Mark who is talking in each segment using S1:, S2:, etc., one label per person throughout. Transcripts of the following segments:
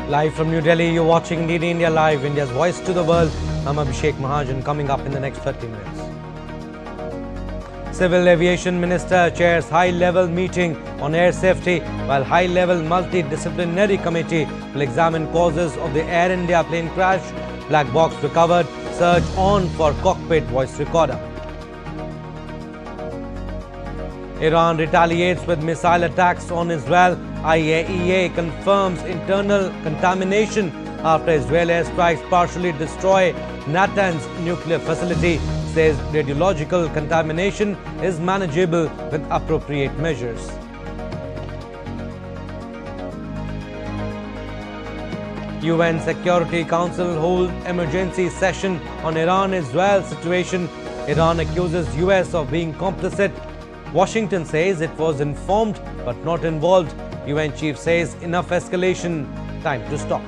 S1: Live from New Delhi, you're watching DD India Live, India's voice to the world. I'm Abhishek Mahajan, coming up in the next 30 minutes. Civil Aviation Minister chairs high-level meeting on air safety, while high-level multidisciplinary committee will examine causes of the Air India plane crash. Black box recovered, search on for cockpit voice recorder. Iran retaliates with missile attacks on Israel. IAEA confirms internal contamination after Israeli airstrikes partially destroy Natans nuclear facility. Says radiological contamination is manageable with appropriate measures. UN Security Council holds emergency session on Iran-Israel situation. Iran accuses US of being complicit. Washington says it was informed but not involved. UN chief says enough escalation, time to stop.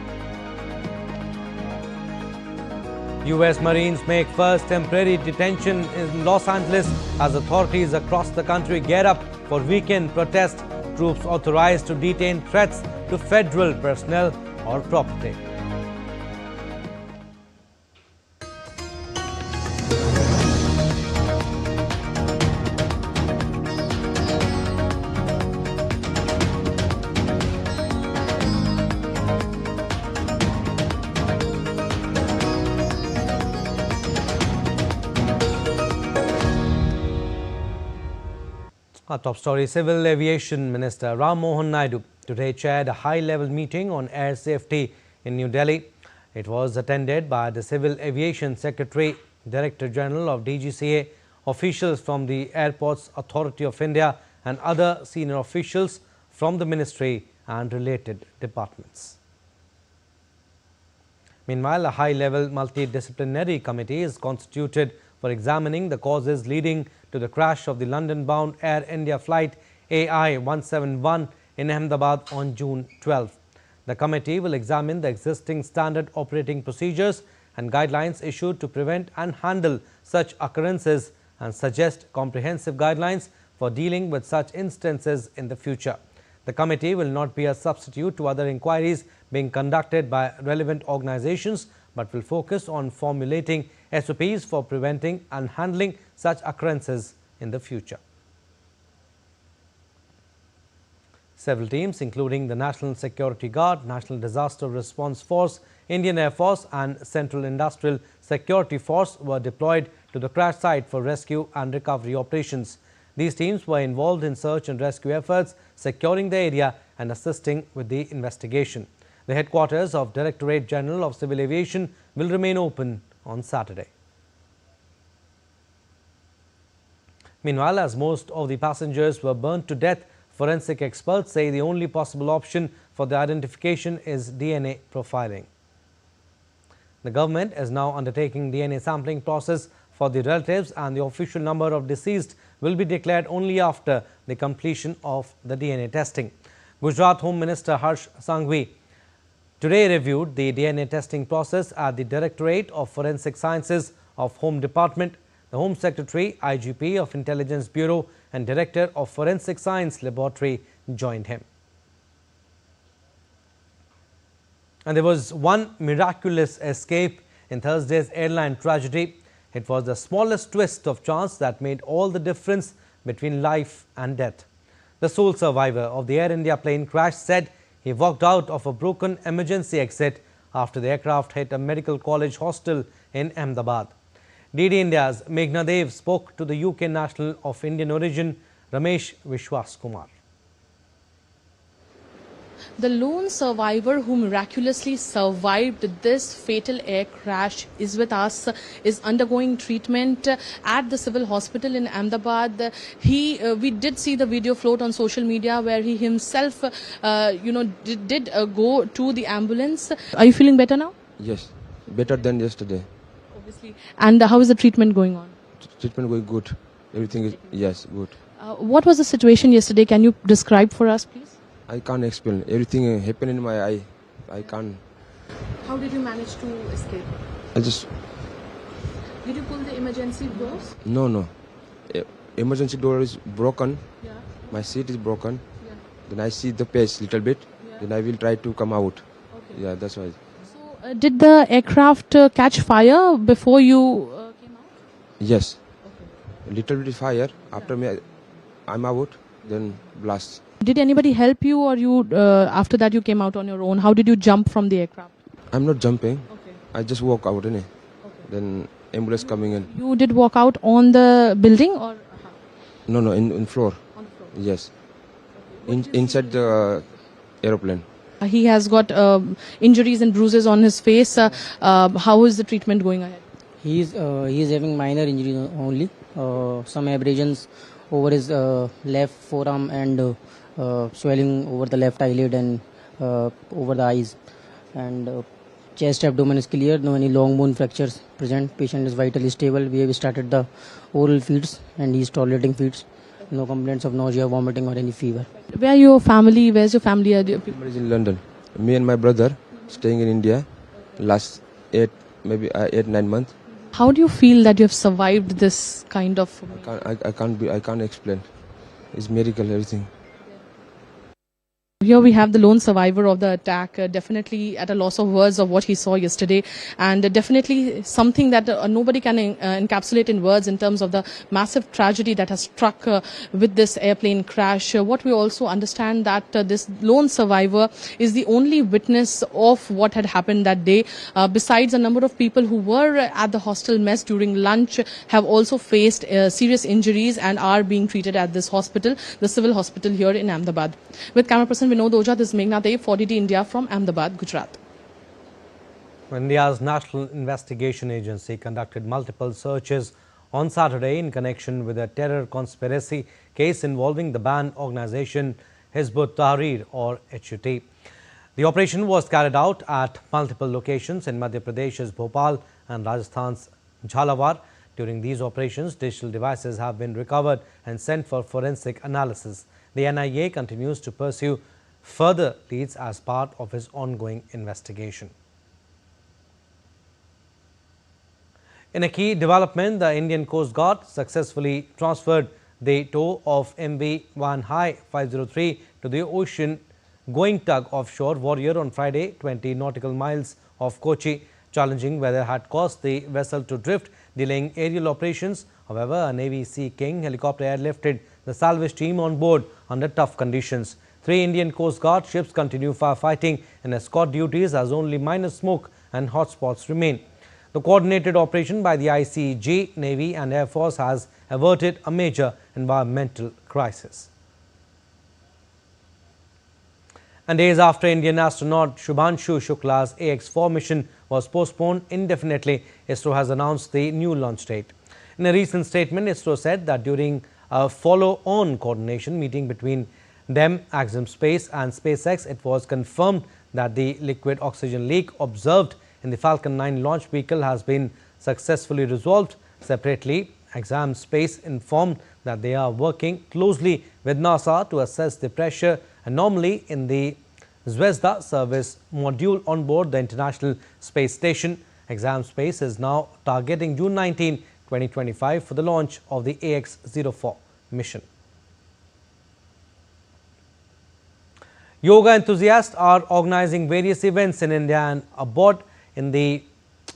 S1: US Marines make first temporary detention in Los Angeles as authorities across the country gear up for weekend protest. Troops authorized to detain threats to federal personnel or property. Our top story, Civil Aviation Minister Ram Mohan Naidu today chaired a high-level meeting on air safety in New Delhi. It was attended by the Civil Aviation Secretary, Director General of DGCA, officials from the Airports Authority of India and other senior officials from the ministry and related departments. Meanwhile, a high-level multidisciplinary committee is constituted for examining the causes leading to the crash of the London-bound Air India flight AI-171 in Ahmedabad on June 12. The committee will examine the existing standard operating procedures and guidelines issued to prevent and handle such occurrences and suggest comprehensive guidelines for dealing with such instances in the future. The committee will not be a substitute to other inquiries being conducted by relevant organizations, but will focus on formulating SOPs for preventing and handling such occurrences in the future. Several teams, including the National Security Guard, National Disaster Response Force, Indian Air Force and Central Industrial Security Force, were deployed to the crash site for rescue and recovery operations. These teams were involved in search and rescue efforts, securing the area and assisting with the investigation. The headquarters of Directorate General of Civil Aviation will remain open on Saturday. Meanwhile, as most of the passengers were burnt to death, forensic experts say the only possible option for the identification is DNA profiling. The government is now undertaking DNA sampling process for the relatives, and the official number of deceased will be declared only after the completion of the DNA testing. Gujarat Home Minister Harsh Sanghvi today reviewed the DNA testing process at the Directorate of Forensic Sciences of Home Department. The Home Secretary, IGP of Intelligence Bureau and Director of Forensic Science Laboratory joined him. And there was one miraculous escape in Thursday's airline tragedy. It was the smallest twist of chance that made all the difference between life and death. The sole survivor of the Air India plane crash said he walked out of a broken emergency exit after the aircraft hit a medical college hostel in Ahmedabad. DD India's Meghna Dev spoke to the UK national of Indian origin, Ramesh Vishwas Kumar.
S2: The lone survivor who miraculously survived this fatal air crash is with us, is undergoing treatment at the civil hospital in Ahmedabad. We did see the video float on social media where he himself, did go to the ambulance. Are you feeling better now?
S3: Yes, better than yesterday.
S2: Obviously. And how is the treatment going on?
S3: Treatment going good. Everything is, yes, good.
S2: What was the situation yesterday? Can you describe for us, please?
S3: I can't explain. Everything happened in my eye. I can't.
S2: How did you manage to escape?
S3: I just...
S2: Did you pull the emergency doors?
S3: No. Emergency door is broken.
S2: Yeah.
S3: My seat is broken.
S2: Yeah.
S3: Then I see the page little bit.
S2: Yeah.
S3: Then I will try to come out.
S2: Okay.
S3: Yeah, that's why.
S2: So, did the aircraft catch fire before you came out?
S3: Yes. Little bit fire. After me, I'm out. Then blast.
S2: Did anybody help you, or you after that you came out on your own? How did you jump from the aircraft?
S3: I'm not jumping.
S2: Okay.
S3: I just walk out, innit?
S2: Okay.
S3: Then ambulance coming in.
S2: You did walk out on the building, or
S3: No, in floor.
S2: on the floor?
S3: Yes. Inside the aeroplane.
S2: He has got injuries and bruises on his face. How is the treatment going ahead?
S4: He is having minor injuries only. Some abrasions over his left forearm and swelling over the left eyelid and over the eyes. And chest abdomen is clear. No any long bone fractures present. Patient is vitally stable. We have started the oral feeds and he is tolerating feeds. No complaints of nausea, vomiting or any fever.
S2: Where your family? Where's your family?
S3: Family is in London. Me and my brother staying in India last 8-9 months.
S2: How do you feel that you have survived this kind of?
S3: I can't explain. It's miracle everything.
S2: Here we have the lone survivor of the attack, definitely at a loss of words of what he saw yesterday, and definitely something that nobody can encapsulate in words in terms of the massive tragedy that has struck with this airplane crash. What we also understand that this lone survivor is the only witness of what had happened that day. Besides, a number of people who were at the hostel mess during lunch have also faced serious injuries and are being treated at this hospital, the civil hospital here in Ahmedabad. With camera person Vinod Oja, this is Meghna Dev for DD India from Ahmedabad, Gujarat.
S1: India's National Investigation Agency conducted multiple searches on Saturday in connection with a terror conspiracy case involving the banned organization Hizb ut-Tahrir or HUT. The operation was carried out at multiple locations in Madhya Pradesh's Bhopal and Rajasthan's Jhalawar. During these operations, digital devices have been recovered and sent for forensic analysis. The NIA continues to pursue further leads as part of its ongoing investigation. In a key development, the Indian Coast Guard successfully transferred the tow of MV Vanhai 503 to the ocean-going tug offshore Warrior on Friday, 20 nautical miles off Kochi. Challenging weather had caused the vessel to drift, delaying aerial operations. However, a Navy Sea King helicopter airlifted the salvage team on board under tough conditions. 3 Indian Coast Guard ships continue firefighting and escort duties as only minor smoke and hotspots remain. The coordinated operation by the ICG, Navy and Air Force has averted a major environmental crisis. And days after Indian astronaut Shubhanshu Shukla's AX-4 mission was postponed indefinitely, ISRO has announced the new launch date. In a recent statement, ISRO said that during a follow-on coordination meeting between them, Axiom Space and SpaceX, it was confirmed that the liquid oxygen leak observed in the Falcon 9 launch vehicle has been successfully resolved. Separately, Axiom Space informed that they are working closely with NASA to assess the pressure anomaly in the Zvezda service module on board the International Space Station. Axiom Space is now targeting June 19, 2025 for the launch of the AX-04 mission. Yoga enthusiasts are organizing various events in India and abroad in the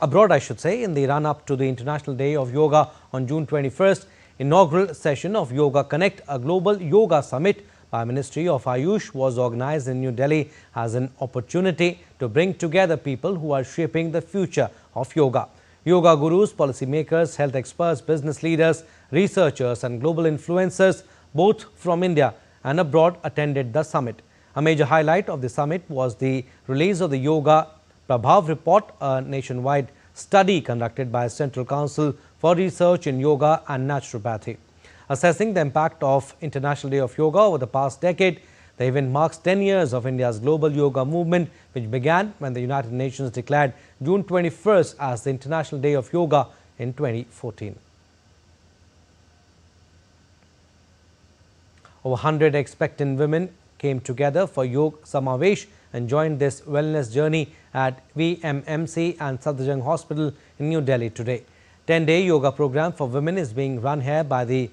S1: run-up to the International Day of Yoga on June 21st. Inaugural session of Yoga Connect, a global yoga summit by Ministry of Ayush, was organized in New Delhi as an opportunity to bring together people who are shaping the future of yoga. Yoga gurus, policymakers, health experts, business leaders, researchers and global influencers, both from India and abroad, attended the summit. A major highlight of the summit was the release of the Yoga Prabhav Report, a nationwide study conducted by Central Council for Research in Yoga and Naturopathy. Assessing the impact of International Day of Yoga over the past decade, the event marks 10 years of India's global yoga movement, which began when the United Nations declared June 21st as the International Day of Yoga in 2014. Over 100 expectant women came together for Yog Samavesh and joined this wellness journey at VMMC and Safdarjung Hospital in New Delhi today. 10-day yoga program for women is being run here by the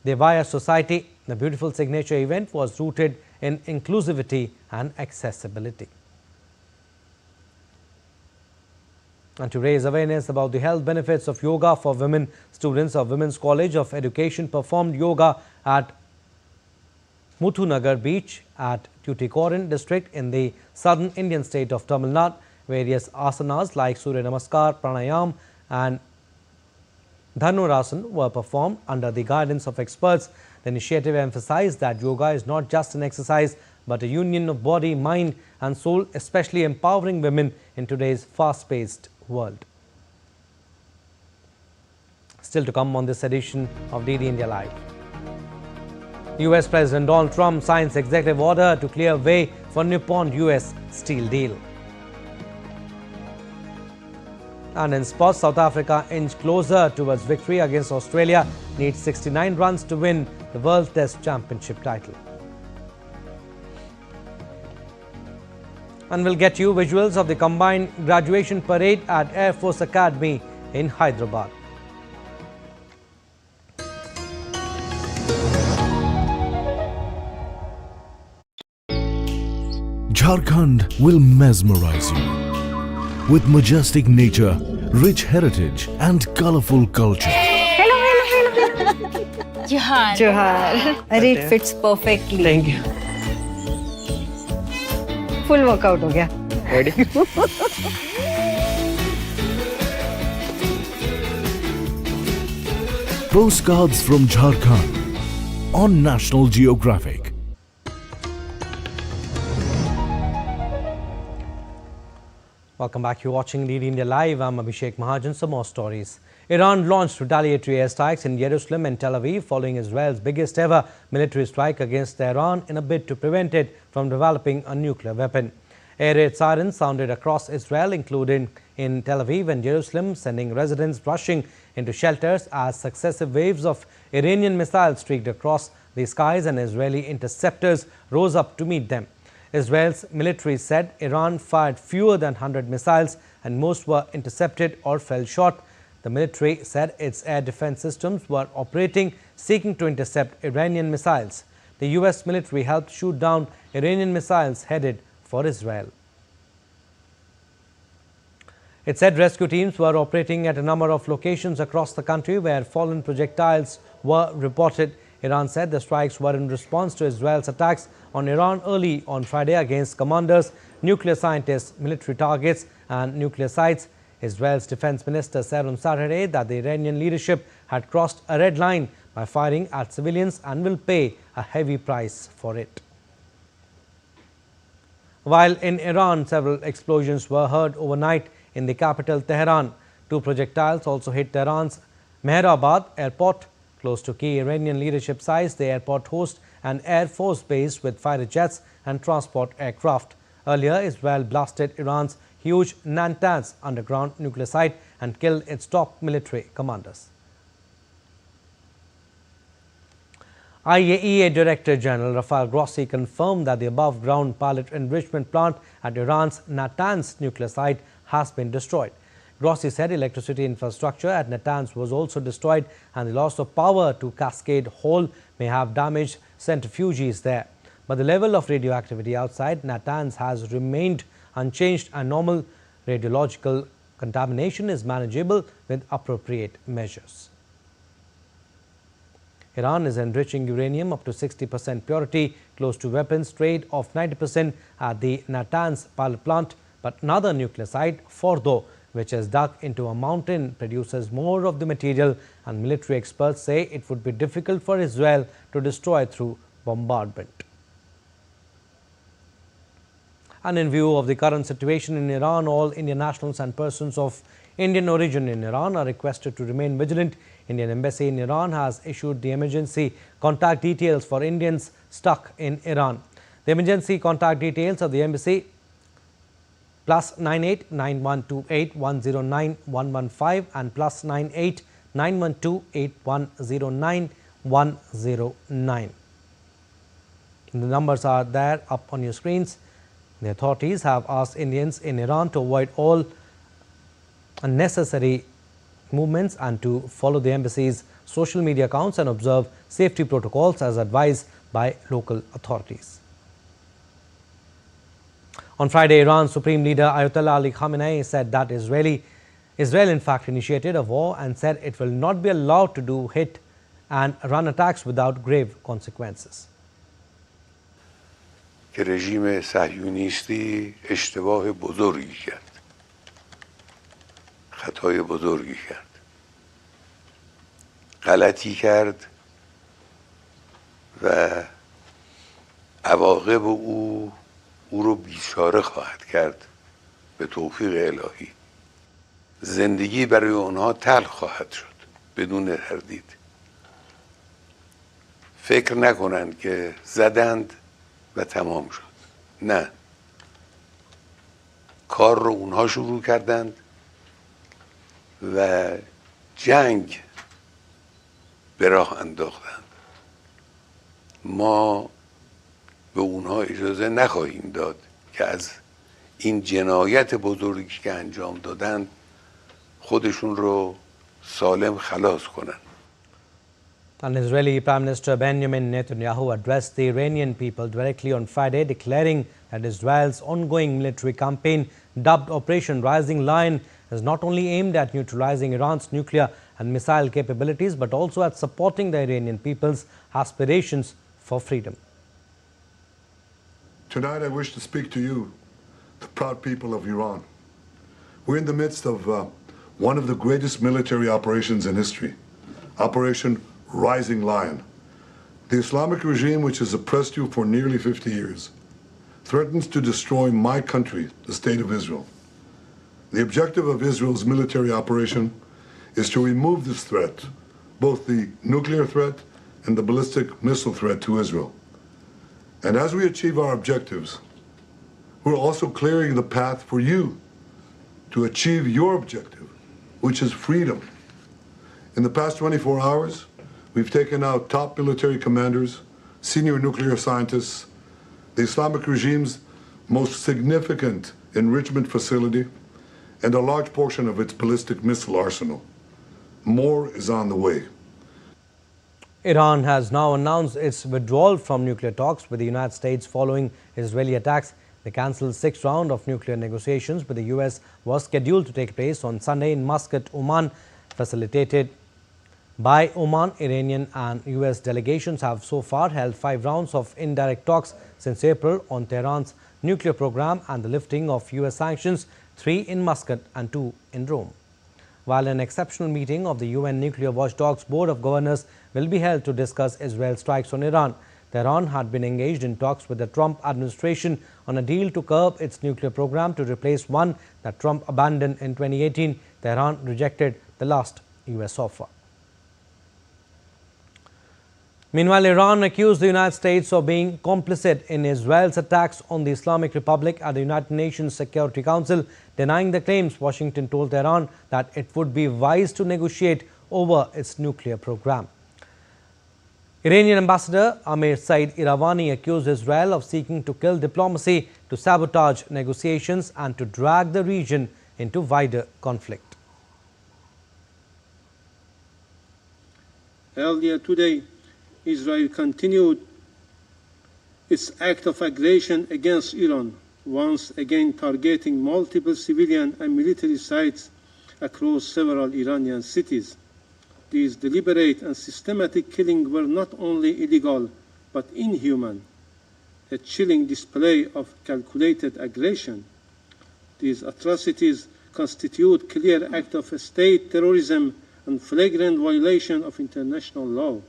S1: Devaya Society. The beautiful signature event was rooted in inclusivity and accessibility. And to raise awareness about the health benefits of yoga for women, students of Women's College of Education performed yoga at Muthunagar Beach at Tuticorin district in the southern Indian state of Tamil Nadu. Various asanas like Surya Namaskar, Pranayam and Dhanurasana were performed under the guidance of experts. The initiative emphasized that yoga is not just an exercise but a union of body, mind and soul, especially empowering women in today's fast-paced world. Still to come on this edition of DD India Live. US President Donald Trump signs executive order to clear way for Nippon US steel deal. And in sports, South Africa inch closer towards victory against Australia, needs 69 runs to win the World Test Championship title. And we'll get you visuals of the combined graduation parade at Air Force Academy in Hyderabad.
S5: Jharkhand will mesmerize you with majestic nature, rich heritage and colorful culture.
S6: Johar.
S7: Johar. It fits perfectly.
S8: Thank you.
S7: Full workout हो गया.
S8: Ready?
S5: Postcards from Jharkhand on National Geographic.
S1: Welcome back. You're watching DD India Live. I'm Abhishek Mahajan. Some more stories. Iran launched retaliatory airstrikes in Jerusalem and Tel Aviv following Israel's biggest ever military strike against Tehran in a bid to prevent it from developing a nuclear weapon. Air raid sirens sounded across Israel, including in Tel Aviv and Jerusalem, sending residents rushing into shelters as successive waves of Iranian missiles streaked across the skies and Israeli interceptors rose up to meet them. Israel's military said Iran fired fewer than 100 missiles and most were intercepted or fell short. The military said its air defense systems were operating, seeking to intercept Iranian missiles. The US military helped shoot down Iranian missiles headed for Israel. It said rescue teams were operating at a number of locations across the country where fallen projectiles were reported. Iran said the strikes were in response to Israel's attacks on Iran early on Friday against commanders, nuclear scientists, military targets and nuclear sites. Israel's defense minister said on Saturday that the Iranian leadership had crossed a red line by firing at civilians and will pay a heavy price for it. While in Iran, several explosions were heard overnight in the capital Tehran. 2 projectiles also hit Tehran's Mehrabad airport. Close to key Iranian leadership sites, the airport hosts an Air Force base with fighter jets and transport aircraft. Earlier, Israel blasted Iran's huge Natans underground nuclear site and killed its top military commanders. IAEA Director General Rafael Grossi confirmed that the above-ground pilot enrichment plant at Iran's Natans nuclear site has been destroyed. Grossi said electricity infrastructure at Natans was also destroyed and the loss of power to Cascade Hall may have damaged centrifuges there. But the level of radioactivity outside Natans has remained unchanged and normal radiological contamination is manageable with appropriate measures. Iran is enriching uranium up to 60% purity, close to weapons trade of 90% at the Natans pilot plant. But another nuclear site, Fordo, which is dug into a mountain, produces more of the material, and military experts say it would be difficult for Israel to destroy through bombardment. And in view of the current situation in Iran, all Indian nationals and persons of Indian origin in Iran are requested to remain vigilant. Indian Embassy in Iran has issued the emergency contact details for Indians stuck in Iran. The emergency contact details of the embassy +98 9128 109 115 and +98 912 8109 109. The numbers are there up on your screens. The authorities have asked Indians in Iran to avoid all unnecessary movements and to follow the embassy's social media accounts and observe safety protocols as advised by local authorities. On Friday, Iran's Supreme Leader Ayatollah Ali Khamenei said that Israeli Israel, in fact, initiated a war and said it will not be allowed to do hit and run attacks without grave consequences.
S6: که رژیم صهیونیستی اشتباه بزرگی کرد، خطای بزرگی کرد، غلطی کرد و عواقب او رو بیچاره خواهد کرد به توفیق الهی. زندگی برای اونها تلخ خواهد شد بدون تردید. فکر نکنند که زدند و تمام شد. نه، کار رو اونها شروع کردند و جنگ به راه انداختند. ما به اونها اجازه نخواهیم داد که از این جنایت بزرگی که انجام دادند خودشون رو سالم خلاص کنند.
S1: An Israeli Prime Minister Benjamin Netanyahu addressed the Iranian people directly on Friday, declaring that Israel's ongoing military campaign, dubbed Operation Rising Lion, is not only aimed at neutralizing Iran's nuclear and missile capabilities, but also at supporting the Iranian people's aspirations for freedom.
S8: Tonight I wish to speak to you, the proud people of Iran. We're in the midst of one of the greatest military operations in history, Operation Rising Lion. The Islamic regime, which has oppressed you for nearly 50 years, threatens to destroy my country, the State of Israel. The objective of Israel's military operation is to remove this threat, both the nuclear threat and the ballistic missile threat to Israel. And as we achieve our objectives, we're also clearing the path for you to achieve your objective, which is freedom. In the past 24 hours, we've taken out top military commanders, senior nuclear scientists, the Islamic regime's most significant enrichment facility, and a large portion of its ballistic missile arsenal. More is on the way.
S1: Iran has now announced its withdrawal from nuclear talks with the United States following Israeli attacks. The cancelled sixth round of nuclear negotiations with the U.S. was scheduled to take place on Sunday in Muscat, Oman, facilitated by Oman. Iranian and U.S. delegations have so far held 5 rounds of indirect talks since April on Tehran's nuclear program and the lifting of U.S. sanctions, 3 in Muscat and 2 in Rome. While an exceptional meeting of the UN Nuclear Watchdog's Board of Governors will be held to discuss Israel's strikes on Iran, Tehran had been engaged in talks with the Trump administration on a deal to curb its nuclear program to replace one that Trump abandoned in 2018. Tehran rejected the last U.S. offer. Meanwhile, Iran accused the United States of being complicit in Israel's attacks on the Islamic Republic at the United Nations Security Council. Denying the claims, Washington told Tehran that it would be wise to negotiate over its nuclear program. Iranian Ambassador Amir Said Iravani accused Israel of seeking to kill diplomacy, to sabotage negotiations and to drag the region into wider conflict.
S9: Earlier today, Israel continued its act of aggression against Iran, once again targeting multiple civilian and military sites across several Iranian cities. These deliberate and systematic killings were not only illegal but inhuman, a chilling display of calculated aggression. These atrocities constitute clear act of state terrorism and flagrant violation of international law.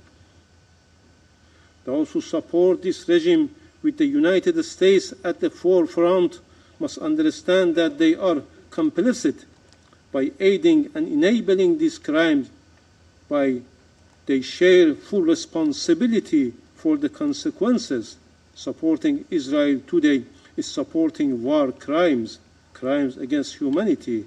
S9: Those who support this regime with the United States at the forefront must understand that they are complicit by aiding and enabling these crimes, by they share full responsibility for the consequences. Supporting Israel today is supporting war crimes, crimes against humanity.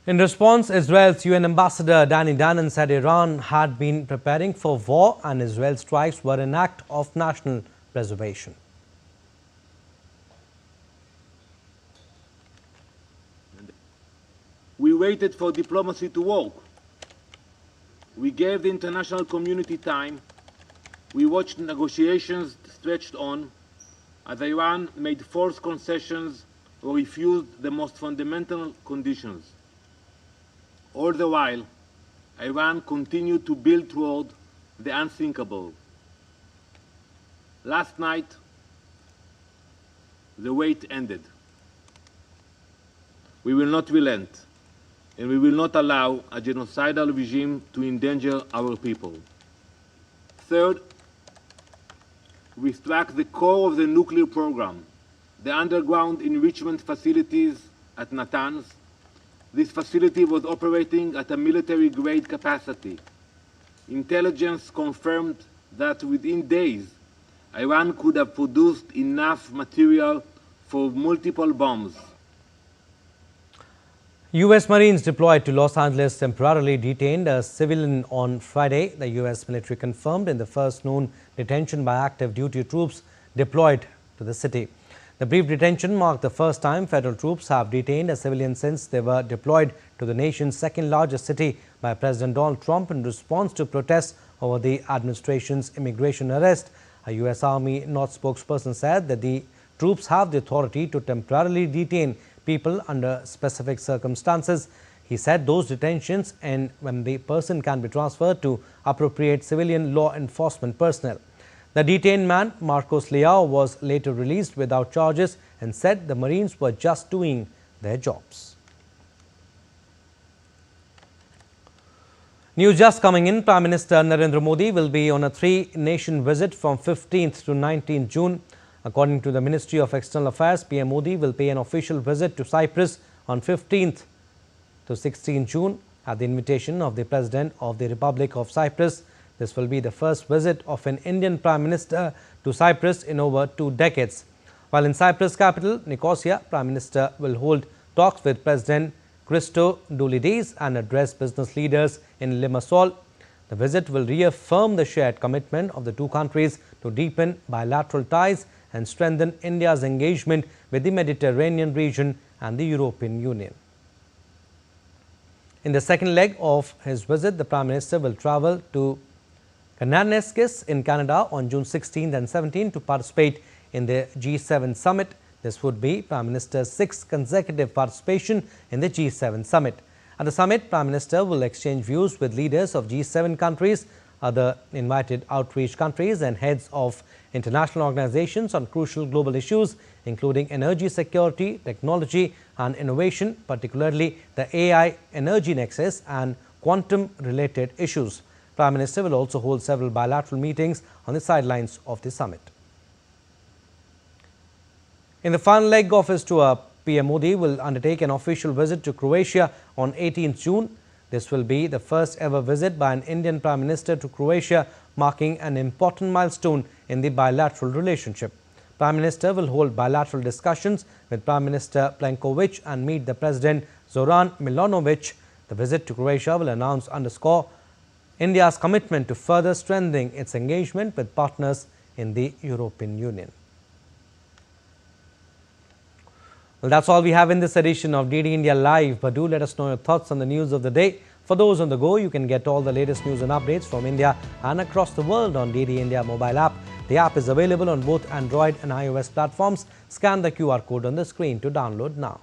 S1: In response, Israel's UN Ambassador Irans Natans said Iran had been preparing for war and Israel's strikes were an act of national preservation.
S10: We waited for diplomacy to work. We gave the international community time. We watched negotiations stretched on as Iran made forced concessions or refused the most fundamental conditions. All the while, Iran continued to build toward the unthinkable. Last night, the wait ended. We will not relent, and we will not allow a genocidal regime to endanger our people. Third, we struck the core of the nuclear program, the underground enrichment facilities at Natans. This facility was operating at a military-grade capacity. Intelligence confirmed that within days, Iran could have produced enough material for multiple bombs.
S1: U.S. Marines deployed to Los Angeles temporarily detained a civilian on Friday. The U.S. military confirmed in the first known detention by active duty troops deployed to the city. The brief detention marked the first time federal troops have detained a civilian since they were deployed to the nation's second largest city by President Donald Trump in response to protests over the administration's immigration arrest. A U.S. Army North spokesperson said that the troops have the authority to temporarily detain people under specific circumstances. He said those detentions end when the person can be transferred to appropriate civilian law enforcement personnel. The detained man, Marcos Leao, was later released without charges and said the Marines were just doing their jobs. News just coming in, Prime Minister Narendra Modi will be on a three-nation visit from 15th to 19th June. According to the Ministry of External Affairs, PM Modi will pay an official visit to Cyprus on 15th to 16th June at the invitation of the President of the Republic of Cyprus. This will be the first visit of an Indian Prime Minister to Cyprus in over 2 decades. While in Cyprus capital, Nicosia, Prime Minister will hold talks with President Christodoulides and address business leaders in Limassol. The visit will reaffirm the shared commitment of the two countries to deepen bilateral ties and strengthen India's engagement with the Mediterranean region and the European Union. In the second leg of his visit, the Prime Minister will travel to Kananaskis in Canada on June 16th and 17th to participate in the G7 summit. This would be Prime Minister's 6th consecutive participation in the G7 summit. At the summit, Prime Minister will exchange views with leaders of G7 countries, other invited outreach countries and heads of international organizations on crucial global issues, including energy security, technology and innovation, particularly the AI energy nexus and quantum-related issues. Prime Minister will also hold several bilateral meetings on the sidelines of the summit. In the final leg of his tour, PM Modi will undertake an official visit to Croatia on 18th June. This will be the first ever visit by an Indian Prime Minister to Croatia, marking an important milestone in the bilateral relationship. Prime Minister will hold bilateral discussions with Prime Minister Plenković and meet the President Zoran Milanović. The visit to Croatia will underscore India's commitment to further strengthening its engagement with partners in the European Union. Well, that's all we have in this edition of DD India Live, but do let us know your thoughts on the news of the day. For those on the go, you can get all the latest news and updates from India and across the world on DD India mobile app. The app is available on both Android and iOS platforms. Scan the QR code on the screen to download now.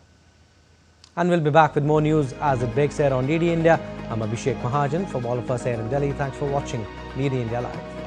S1: And we'll be back with more news as it breaks here on DD India. I'm Abhishek Mahajan. From all of us here in Delhi, thanks for watching DD India Live.